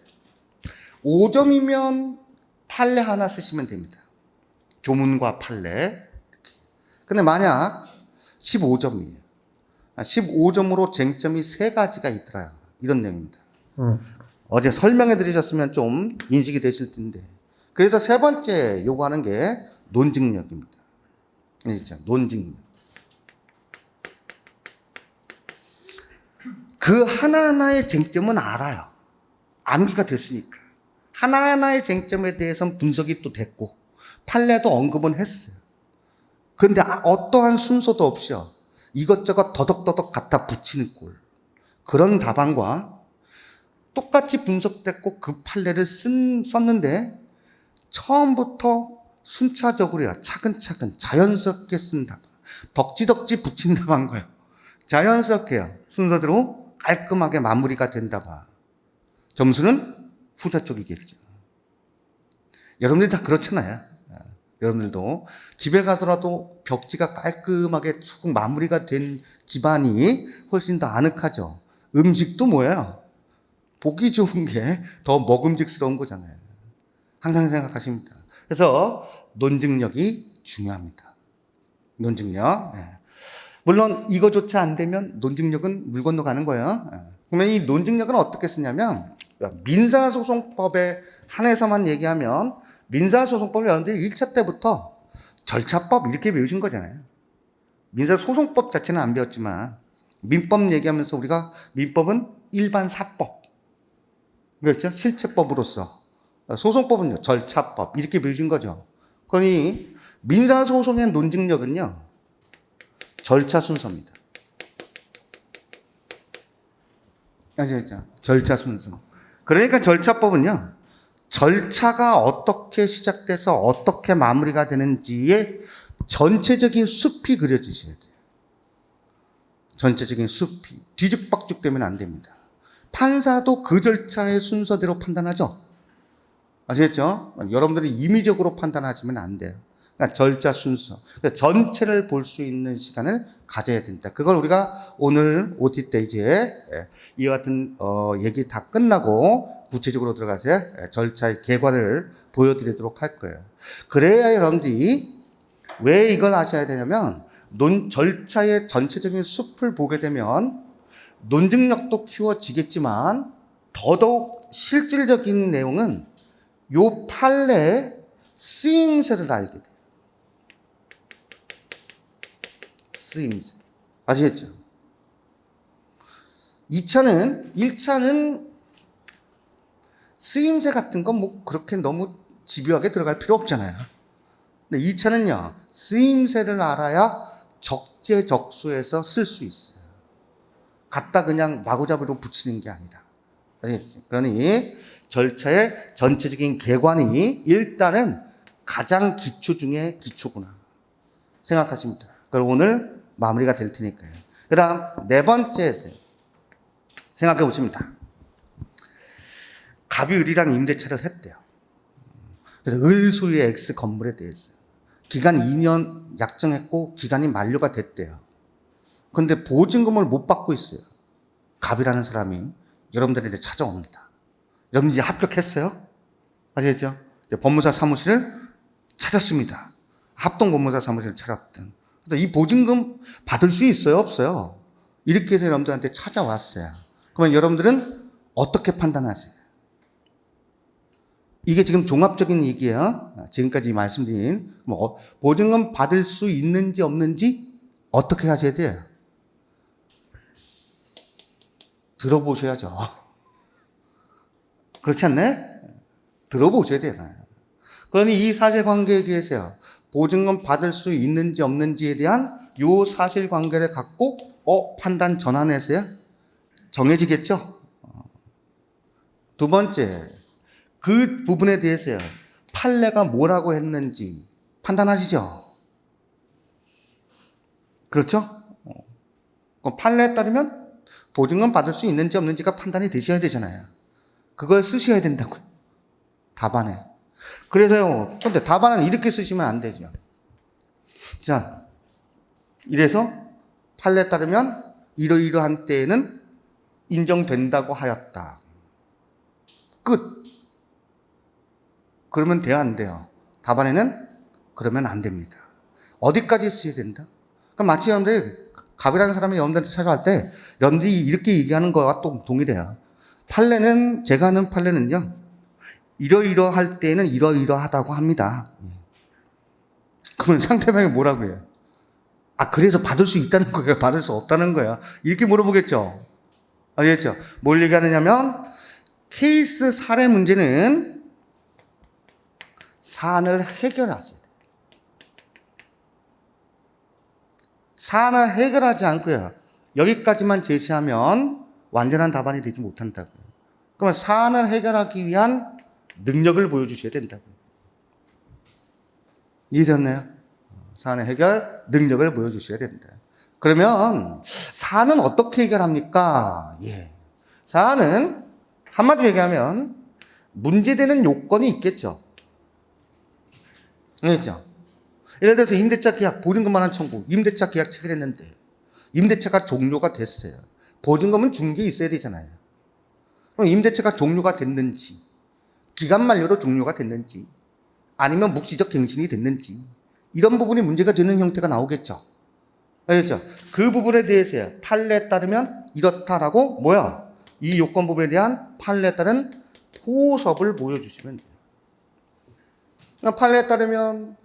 5점이면 판례 하나 쓰시면 됩니다. 조문과 판례. 근데 만약 15점이에요. 15점으로 쟁점이 3가지가 있더라. 이런 내용입니다. 어제 설명해 드리셨으면 좀 인식이 되실 텐데. 그래서 3번째 요구하는 게 논증력입니다. 논증력. 그 하나하나의 쟁점은 알아요. 암기가 됐으니까. 하나하나의 쟁점에 대해서는 분석이 또 됐고, 판례도 언급은 했어요. 근데 어떠한 순서도 없이요. 이것저것 더덕더덕 갖다 붙이는 꼴. 그런 답안과 똑같이 분석됐고 그 판례를 썼는데 처음부터 순차적으로요. 차근차근 자연스럽게 쓴 답안. 덕지덕지 붙인 답안 거예요. 자연스럽게요. 순서대로 깔끔하게 마무리가 된다봐. 점수는 후자 쪽이겠죠. 여러분들이 다 그렇잖아요. 여러분들도 집에 가더라도 벽지가 깔끔하게 쭉 마무리가 된 집안이 훨씬 더 아늑하죠. 음식도 뭐예요? 보기 좋은 게 더 먹음직스러운 거잖아요. 항상 생각하십니다. 그래서 논증력이 중요합니다. 논증력. 물론 이거조차 안 되면 논증력은 물 건너가는 거예요. 그러면 이 논증력은 어떻게 쓰냐면 민사소송법에 한해서만 얘기하면 민사소송법을 여러분들이 1차 때부터 절차법 이렇게 배우신 거잖아요. 민사소송법 자체는 안 배웠지만 민법 얘기하면서 우리가 민법은 일반 사법, 그렇죠? 실체법으로서 소송법은요 절차법 이렇게 배우신 거죠. 그러니 민사소송의 논증력은요 절차 순서입니다. 아시겠죠? 절차 순서. 그러니까 절차법은요 절차가 어떻게 시작돼서 어떻게 마무리가 되는지의 전체적인 숲이 그려지셔야 돼요. 전체적인 숲이. 뒤죽박죽 되면 안 됩니다. 판사도 그 절차의 순서대로 판단하죠. 아시겠죠? 여러분들이 임의적으로 판단하시면 안 돼요. 그러니까 절차 순서. 그러니까 전체를 볼 수 있는 시간을 가져야 된다. 그걸 우리가 오늘 OT 때 이제 이와 같은 얘기 다 끝나고 구체적으로 들어가서 절차의 계관을 보여드리도록 할 거예요. 그래야 여러분들이 왜 이걸 아셔야 되냐면 절차의 전체적인 숲을 보게 되면 논증력도 키워지겠지만 더더욱 실질적인 내용은 요 판례의 쓰임새를 알게 돼요. 쓰임새. 아시겠죠? 1차는 쓰임새 같은 건 뭐 그렇게 너무 집요하게 들어갈 필요 없잖아요. 근데 2차는요, 쓰임새를 알아야 적재적소에서 쓸 수 있어요. 갖다 그냥 마구잡이로 붙이는 게 아니다. 아시겠죠? 그러니 절차의 전체적인 계관이 일단은 가장 기초 중에 기초구나 생각하십니다. 그럼 오늘 마무리가 될 테니까요. 그 다음 4번째 생각해 보십니다. 갑이 을이랑 임대차를 했대요. 그래서 을 소유의 X 건물에 대해서 기간 2년 약정했고 기간이 만료가 됐대요. 그런데 보증금을 못 받고 있어요. 갑이라는 사람이 여러분들에게 찾아옵니다. 여러분 이제 합격했어요? 아시겠죠? 이제 법무사 사무실을 차렸습니다. 합동 법무사 사무실을 차렸든. 그래서 이 보증금 받을 수 있어요? 없어요? 이렇게 해서 여러분들한테 찾아왔어요. 그러면 여러분들은 어떻게 판단하세요? 이게 지금 종합적인 얘기예요. 지금까지 말씀드린 보증금 받을 수 있는지 없는지 어떻게 하셔야 돼요? 들어보셔야죠. 그렇지 않나요? 들어보셔야 되나요? 그러니 이 사실관계에 대해서요. 보증금 받을 수 있는지 없는지에 대한 요 사실관계를 갖고 판단 전환해서요. 정해지겠죠? 2번째, 그 부분에 대해서요. 판례가 뭐라고 했는지 판단하시죠? 그렇죠? 판례에 따르면 보증금 받을 수 있는지 없는지가 판단이 되셔야 되잖아요. 그걸 쓰셔야 된다고요. 답안에. 그래서요. 근데 답안은 이렇게 쓰시면 안 되죠. 자, 이래서 판례에 따르면 이러이러한 때에는 인정된다고 하였다. 끝. 그러면 돼요, 안 돼요? 답안에는 그러면 안 됩니다. 어디까지 쓰셔야 된다? 그럼 마치 여러분들이 갑이라는 사람이 여러분들한테 찾아갈 때 여러분들이 이렇게 얘기하는 거와 또 동일해요. 판례는, 제가 하는 판례는요, 이러이러할 때는 이러이러하다고 합니다. 그러면 상대방이 뭐라고 해요? 아, 그래서 받을 수 있다는 거예요? 받을 수 없다는 거예요? 이렇게 물어보겠죠? 알겠죠? 뭘 얘기하느냐면, 케이스 사례 문제는 사안을 해결하세요. 사안을 해결하지 않고요, 여기까지만 제시하면 완전한 답안이 되지 못한다고요. 그러면 사안을 해결하기 위한 능력을 보여주셔야 된다고요. 이해됐나요? 사안의 해결 능력을 보여주셔야 된다. 그러면 사안은 어떻게 해결합니까? 사안은 한마디로 얘기하면 문제되는 요건이 있겠죠. 알겠죠? 예를 들어서 임대차 계약, 보증금만 한 청구, 임대차 계약 체결했는데 임대차가 종료가 됐어요. 보증금은 준 게 있어야 되잖아요. 그럼 임대차가 종료가 됐는지, 기간 만료로 종료가 됐는지, 아니면 묵시적 갱신이 됐는지, 이런 부분이 문제가 되는 형태가 나오겠죠. 알겠죠? 그 부분에 대해서 판례에 따르면 이렇다라고 이 요건 부분에 대한 판례에 따른 포섭을 보여주시면 돼요. 그러니까 판례에 따르면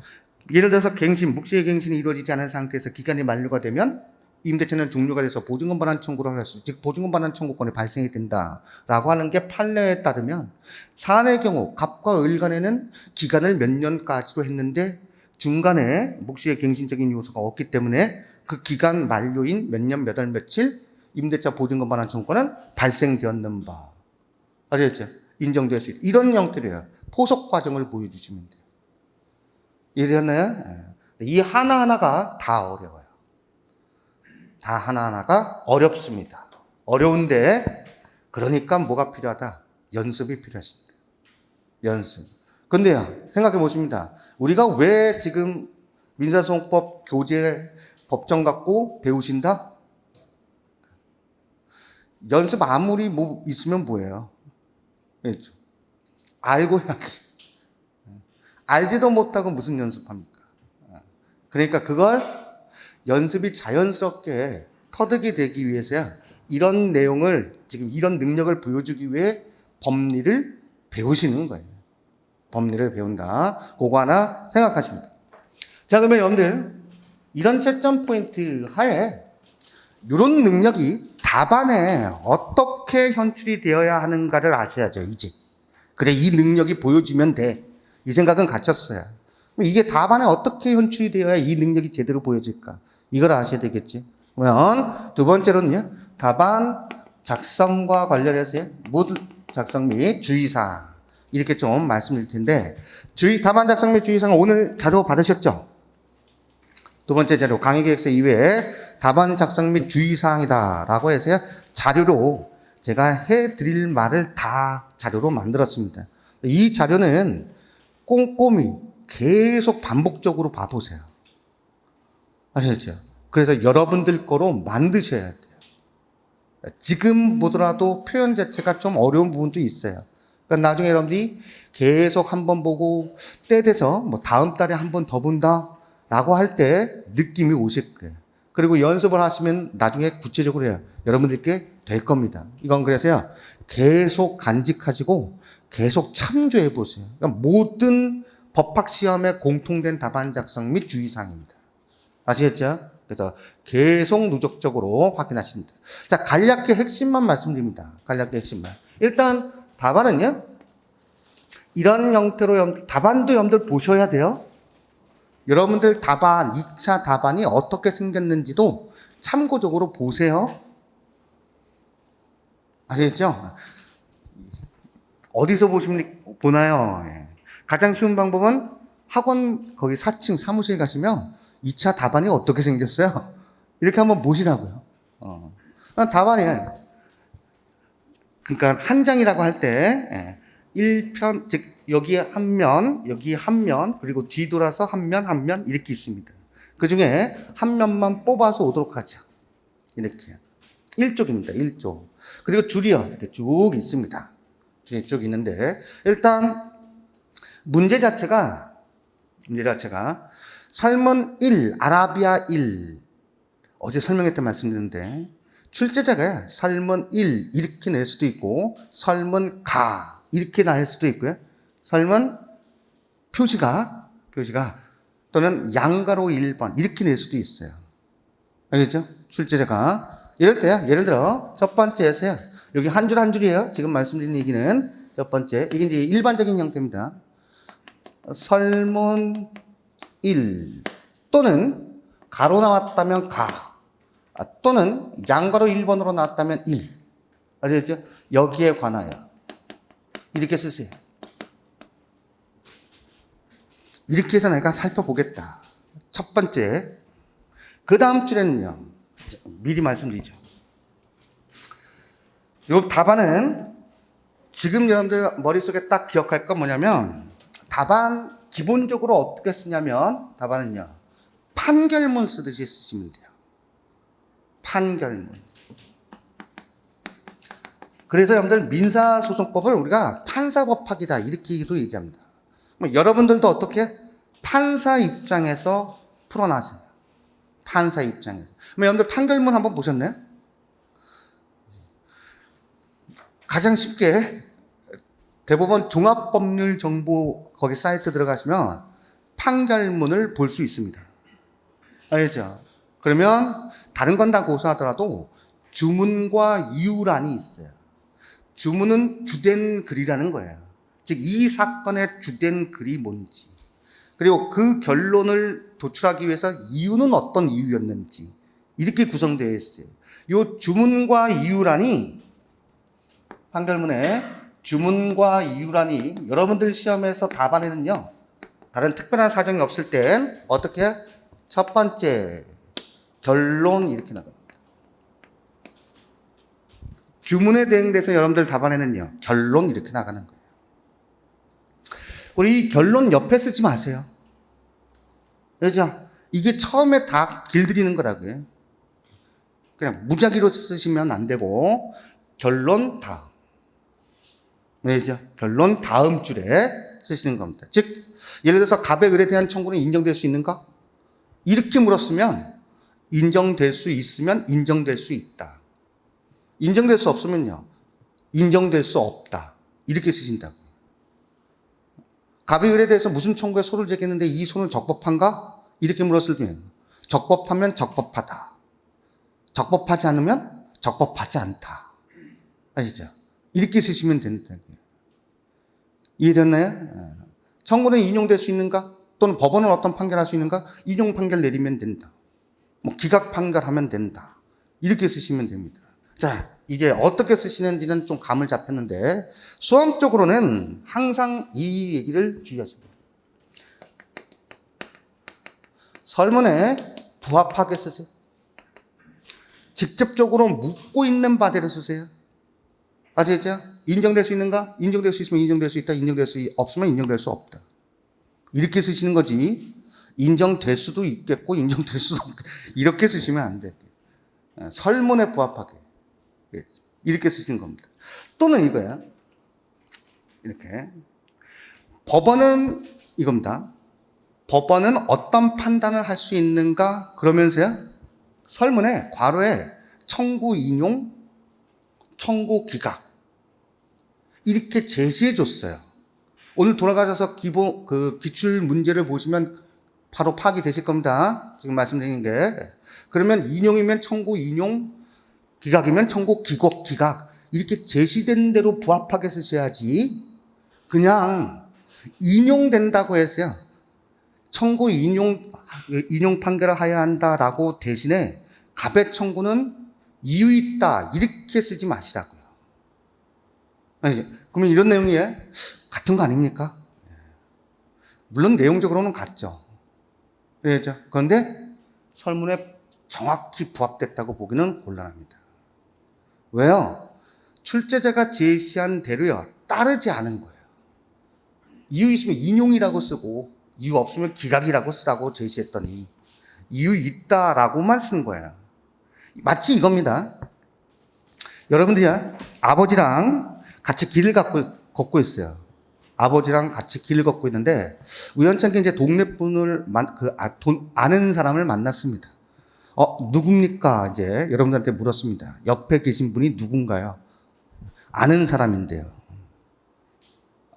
예를 들어서 묵시의 갱신이 이루어지지 않은 상태에서 기간이 만료가 되면 임대차는 종료가 돼서 보증금 반환 청구를 할 수, 즉 보증금 반환 청구권이 발생이 된다라고 하는 게 판례에 따르면, 사안의 경우 갑과 을 간에는 기간을 몇 년까지로 했는데 중간에 묵시의 갱신적인 요소가 없기 때문에 그 기간 만료인 몇 년, 몇 월, 며칠 임대차 보증금 반환 청구권은 발생되었는 바. 아시겠죠? 인정될 수 있다. 이런 형태로요. 포석 과정을 보여주시면 돼요. 이해되었나요? 이 하나하나가 다 어려워요. 다 하나하나가 어렵습니다. 어려운데, 그러니까 뭐가 필요하다? 연습이 필요하십니다. 연습. 근데요, 생각해 보십니다. 우리가 왜 지금 민사소송법 교재 법정 갖고 배우신다? 연습 아무리 있으면 뭐예요? 그렇죠? 알고 해야지. 알지도 못하고 무슨 연습합니까? 그러니까 그걸 연습이 자연스럽게 터득이 되기 위해서야 이런 내용을, 지금 이런 능력을 보여주기 위해 법리를 배우시는 거예요. 법리를 배운다. 그거 하나 생각하십니다. 자, 그러면 여러분들, 이런 채점 포인트 하에 이런 능력이 답안에 어떻게 현출이 되어야 하는가를 아셔야죠, 이제. 그래, 이 능력이 보여지면 돼. 이 생각은 갖췄어요. 이게 답안에 어떻게 현출이 되어야 이 능력이 제대로 보여질까? 이걸 아셔야 되겠지. 그러면 두 번째로는요, 답안 작성과 관련해서 모두 작성 및 주의사항, 이렇게 좀 말씀드릴 텐데, 답안 작성 및 주의사항 오늘 자료 받으셨죠? 두 번째 자료, 강의계획서 이외에 답안 작성 및 주의사항이다라고 해서요, 자료로 제가 해드릴 말을 다 자료로 만들었습니다. 이 자료는 꼼꼼히 계속 반복적으로 봐보세요. 아시겠죠? 그래서 여러분들 거로 만드셔야 돼요. 지금 보더라도 표현 자체가 좀 어려운 부분도 있어요. 그러니까 나중에 여러분들이 계속 한번 보고 때 돼서 다음 달에 한 번 더 본다 라고 할 때 느낌이 오실 거예요. 그리고 연습을 하시면 나중에 구체적으로 해요. 여러분들께 될 겁니다. 이건 그래서요, 계속 간직하시고 계속 참조해 보세요. 그러니까 모든 법학시험에 공통된 답안 작성 및 주의사항입니다. 아시겠죠? 그래서 계속 누적적으로 확인하십니다. 자, 간략히 핵심만 말씀드립니다. 간략히 핵심만. 일단 답안은요, 이런 형태로 답안도 여러분들 보셔야 돼요. 여러분들 답안, 2차 답안이 어떻게 생겼는지도 참고적으로 보세요. 아시겠죠? 어디서 보나요? 가장 쉬운 방법은 학원 거기 4층 사무실 가시면 2차 답안이 어떻게 생겼어요? 이렇게 한번 보시라고요. 답안이, 그러니까 한 장이라고 할 때 1편, 즉 여기에 한 면, 여기에 한 면, 그리고 뒤돌아서 한 면 이렇게 있습니다. 그 중에 한 면만 뽑아서 오도록 하죠. 이렇게. 1쪽입니다. 1쪽. 그리고 줄이요. 이렇게 쭉 있습니다. 줄이 쭉 있는데, 일단, 문제 자체가, 설문 1, 아라비아 1. 어제 설명했던 말씀드렸는데, 출제자가 설문 1 이렇게 낼 수도 있고, 설문 가 이렇게 낼 수도 있고요. 설문 표시가 또는 양가로 1번 이렇게 낼 수도 있어요. 알겠죠? 출제자가. 이럴 때야, 예를 들어, 첫 번째에서요. 여기 한 줄 한 줄이에요. 지금 말씀드린 얘기는 첫 번째. 이게 이제 일반적인 형태입니다. 설문 1 또는 가로 나왔다면 가 또는 양가로 1번으로 나왔다면 1. 아시겠죠? 여기에 관하여 이렇게 쓰세요. 이렇게 해서 내가 살펴보겠다. 첫 번째. 그 다음 줄에는요. 미리 말씀드리죠. 요 답안은 지금 여러분들 머릿속에 딱 기억할 건 뭐냐면 답안 기본적으로 어떻게 쓰냐면 답안은요. 판결문 쓰듯이 쓰시면 돼요. 판결문. 그래서 여러분들 민사소송법을 우리가 판사법학이다 이렇게도 얘기합니다. 여러분들도 어떻게 판사 입장에서 풀어나세요. 판사 입장에서. 여러분들 판결문 한번 보셨나요? 가장 쉽게 대법원 종합법률정보 거기 사이트 들어가시면 판결문을 볼 수 있습니다. 알죠? 그러면 다른 건 다 고사하더라도 주문과 이유란이 있어요. 주문은 주된 글이라는 거예요. 즉 이 사건의 주된 글이 뭔지, 그리고 그 결론을 도출하기 위해서 이유는 어떤 이유였는지 이렇게 구성되어 있어요. 이 주문과 이유란이 판결문에 주문과 이유란이 여러분들 시험에서 답안에는요. 다른 특별한 사정이 없을 땐 어떻게? 첫 번째 결론 이렇게 나갑니다. 주문에 대응돼서 여러분들 답안에는요. 결론 이렇게 나가는 거예요. 우리 결론 옆에 쓰지 마세요. 그렇죠? 이게 처음에 다 길들이는 거라고요. 그냥 무작위로 쓰시면 안 되고 결론 다음. 왜죠? 결론 다음 줄에 쓰시는 겁니다. 즉 예를 들어서 갑의 을에 대한 청구는 인정될 수 있는가? 이렇게 물었으면 인정될 수 있으면 인정될 수 있다. 인정될 수 없으면요. 인정될 수 없다. 이렇게 쓰신다고. 갑의 을에 대해서 무슨 청구에 소를 제기했는데 이 소는 적법한가? 이렇게 물었을 때 적법하면 적법하다. 적법하지 않으면 적법하지 않다. 아시죠? 이렇게 쓰시면 된다고요. 이해됐나요? 청구는 인용될 수 있는가? 또는 법원은 어떤 판결할 수 있는가? 인용 판결 내리면 된다. 기각 판결하면 된다. 이렇게 쓰시면 됩니다. 자, 이제 어떻게 쓰시는지는 좀 감을 잡혔는데 수험적으로는 항상 이 얘기를 주의하십니다. 설문에 부합하게 쓰세요. 직접적으로 묻고 있는 바대로 쓰세요. 아시겠죠? 인정될 수 있는가? 인정될 수 있으면 인정될 수 있다. 인정될 수 없으면 인정될 수 없다. 이렇게 쓰시는 거지. 인정될 수도 있겠고 인정될 수도 없고 이렇게 쓰시면 안 돼요. 설문에 부합하게 이렇게 쓰시는 겁니다. 또는 이거야. 이렇게 법원은 이겁니다. 법원은 어떤 판단을 할 수 있는가? 그러면서요. 설문에 괄호에 청구 인용, 청구 기각 이렇게 제시해 줬어요. 오늘 돌아가셔서 기출 문제를 보시면 바로 파악이 되실 겁니다. 지금 말씀드리는 게. 그러면 인용이면 청구 인용, 기각이면 청구 기각 이렇게 제시된 대로 부합하게 쓰셔야지 그냥 인용된다고 해서요. 청구 인용 판결을 하여야 한다라고 대신에 갑의 청구는 이유 있다 이렇게 쓰지 마시라고요. 아니죠? 그러면 이런 내용이 같은 거 아닙니까? 물론 내용적으로는 같죠. 그렇죠? 그런데 설문에 정확히 부합됐다고 보기는 곤란합니다. 왜요? 출제자가 제시한 대로요. 따르지 않은 거예요. 이유 있으면 인용이라고 쓰고 이유 없으면 기각이라고 쓰라고 제시했더니 이유 있다라고만 쓴 거예요. 마치 이겁니다. 여러분들이 아버지랑 같이 길을 걷고 있어요. 아버지랑 같이 길을 걷고 있는데 우연찮게 이제 동네 분을 아는 사람을 만났습니다. 누굽니까? 이제 여러분들한테 물었습니다. 옆에 계신 분이 누군가요? 아는 사람인데요.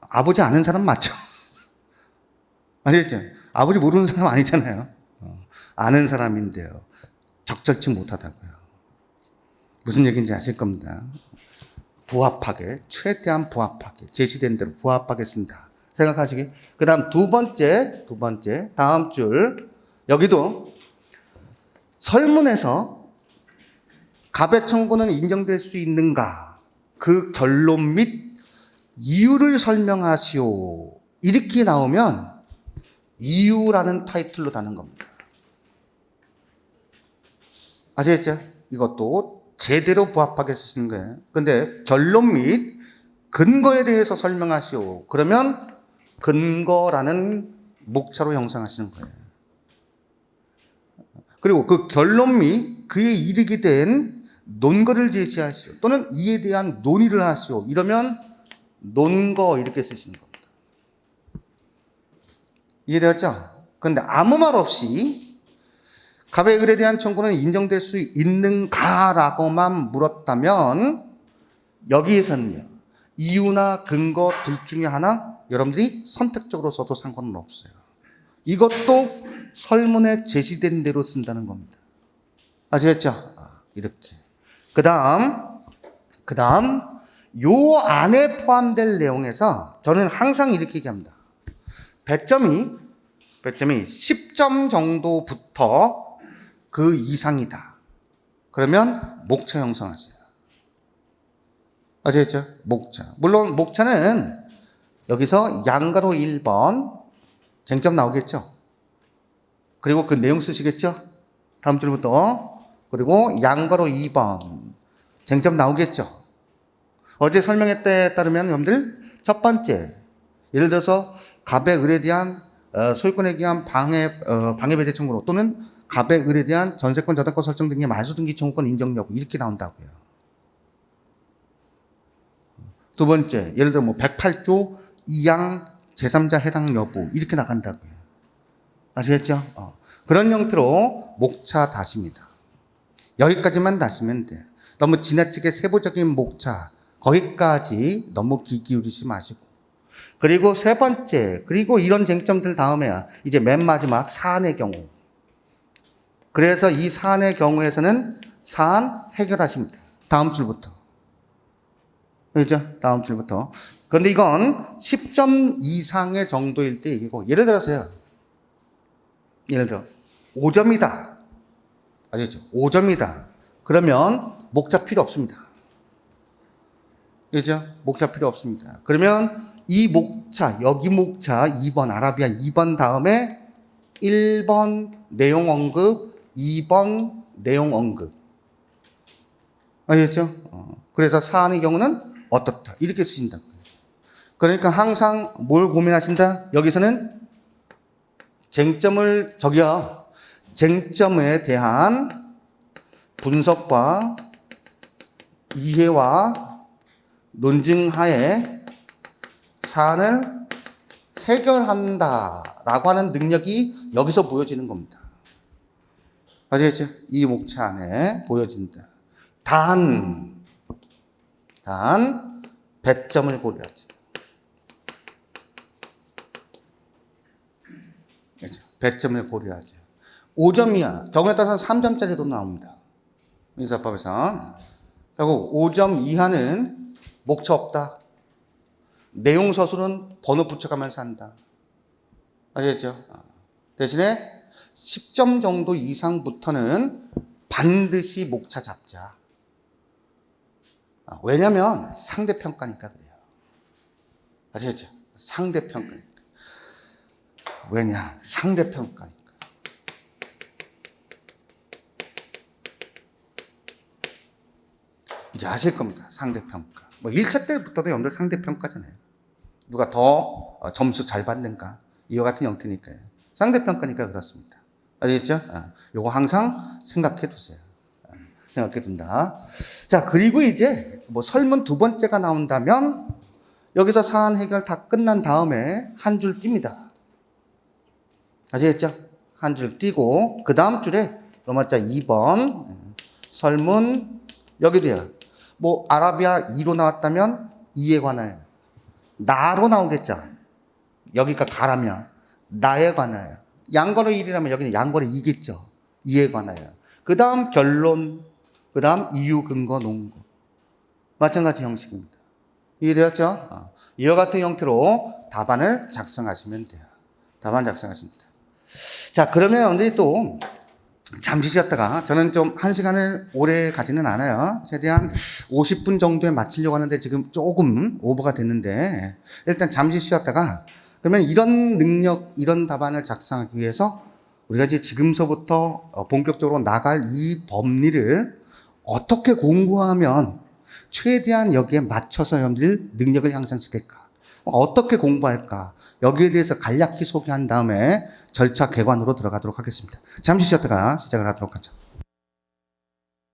아버지 아는 사람 맞죠? 아니겠죠? 아버지 모르는 사람 아니잖아요. 아는 사람인데요. 적절치 못하다고요. 무슨 얘기인지 아실 겁니다. 부합하게, 최대한 부합하게, 제시된 대로 부합하게 쓴다. 생각하시기. 그 다음 두 번째, 다음 줄. 여기도 설문에서 갑의 청구는 인정될 수 있는가? 그 결론 및 이유를 설명하시오. 이렇게 나오면 이유라는 타이틀로 다는 겁니다. 아시겠죠? 이것도 제대로 부합하게 쓰시는 거예요. 근데 결론 및 근거에 대해서 설명하시오. 그러면 근거라는 목차로 형성하시는 거예요. 그리고 그 결론 및 그에 이르게 된 논거를 제시하시오. 또는 이에 대한 논의를 하시오. 이러면 논거 이렇게 쓰시는 겁니다. 이해되었죠? 근데 아무 말 없이 갑의 을에 대한 청구는 인정될 수 있는가라고만 물었다면 여기에서는요, 이유나 근거 둘 중에 하나 여러분들이 선택적으로 써도 상관은 없어요. 이것도 설문에 제시된 대로 쓴다는 겁니다. 아시겠죠? 이렇게. 그 다음 요 안에 포함될 내용에서 저는 항상 이렇게 얘기합니다. 배점이 10점 정도부터 그 이상이다. 그러면 목차 형성하세요. 아시겠죠? 목차. 물론 목차는 여기서 양가로 1번 쟁점 나오겠죠? 그리고 그 내용 쓰시겠죠? 다음 줄부터. 그리고 양가로 2번 쟁점 나오겠죠? 어제 설명했에 따르면 여러분들 첫 번째, 예를 들어서 갑의 을에 대한 소유권에 대한 방해배제 청구로 또는 갑의 을에 대한 전세권, 저당권 설정 등의 말소 등기 청구권 인정 여부 이렇게 나온다고요. 두 번째, 예를 들어 108조 2항 제3자 해당 여부 이렇게 나간다고요. 아시겠죠? 그런 형태로 목차 다십니다. 여기까지만 다시면 돼요. 너무 지나치게 세부적인 목차 거기까지 너무 귀 기울이지 마시고. 그리고 세 번째, 그리고 이런 쟁점들 다음에 이제 맨 마지막 사안의 경우. 그래서 이 사안의 경우에서는 사안 해결하십니다. 다음 줄부터. 그렇죠? 다음 줄부터. 그런데 이건 10점 이상의 정도일 때 얘기고, 예를 들어서요. 예를 들어 5점이다. 아시겠죠? 5점이다. 그러면 목차 필요 없습니다. 그죠? 목차 필요 없습니다. 그러면 이 목차, 여기 목차 2번, 아라비아 2번 다음에 1번 내용 언급, 2번 내용 언급. 아시겠죠? 그래서 사안의 경우는 어떻다. 이렇게 쓰신다고요. 그러니까 항상 뭘 고민하신다? 여기서는 쟁점에 대한 분석과 이해와 논증하에 사안을 해결한다라고 하는 능력이 여기서 보여지는 겁니다. 아시겠죠? 이 목차 안에 보여진다. 단 배점을 고려하죠. 그렇죠? 배점을 고려하죠. 5점이야. 경우에 따라서 3점짜리도 나옵니다. 민사법에서. 결국 5점 이하는 목차 없다. 내용 서술은 번호 붙여가면서 한다. 아시겠죠? 대신에 10점 정도 이상부터는 반드시 목차 잡자. 왜냐면 상대평가니까 그래요. 아시겠죠? 상대평가니까. 왜냐? 상대평가니까. 이제 아실 겁니다. 상대평가. 1차 때부터도 여러분들 상대평가잖아요. 누가 더 점수 잘 받는가. 이와 같은 형태니까요. 상대평가니까 그렇습니다. 아시겠죠? 요거 항상 생각해 두세요. 생각해 둔다. 자, 그리고 이제 뭐 설문 두 번째가 나온다면 여기서 사안 해결 다 끝난 다음에 한 줄 띱니다. 아시겠죠? 한 줄 띄고 그 다음 줄에 로마자 2번 설문 여기도요. 뭐 아라비아 2로 나왔다면 2에 관하여 나로 나오겠죠. 여기가 가라면 나에 관하여 양거로 1이라면 여기는 양거로 2겠죠. 2에 관하여 그 다음 결론 그 다음 이유 근거 논거 마찬가지 형식입니다. 이해되었죠? 이와 같은 형태로 답안을 작성하시면 돼요. 답안 작성하시면 돼요. 자, 그러면 우리 또 잠시 쉬었다가 저는 좀 1시간을 오래 가지는 않아요. 최대한 50분 정도에 마치려고 하는데 지금 조금 오버가 됐는데 일단 잠시 쉬었다가 그러면 이런 능력, 이런 답안을 작성하기 위해서 우리가 이제 지금서부터 본격적으로 나갈 이 법리를 어떻게 공부하면 최대한 여기에 맞춰서 여러분들 능력을 향상시킬까? 어떻게 공부할까? 여기에 대해서 간략히 소개한 다음에 절차 개관으로 들어가도록 하겠습니다. 잠시 쉬었다가 시작을 하도록 하죠.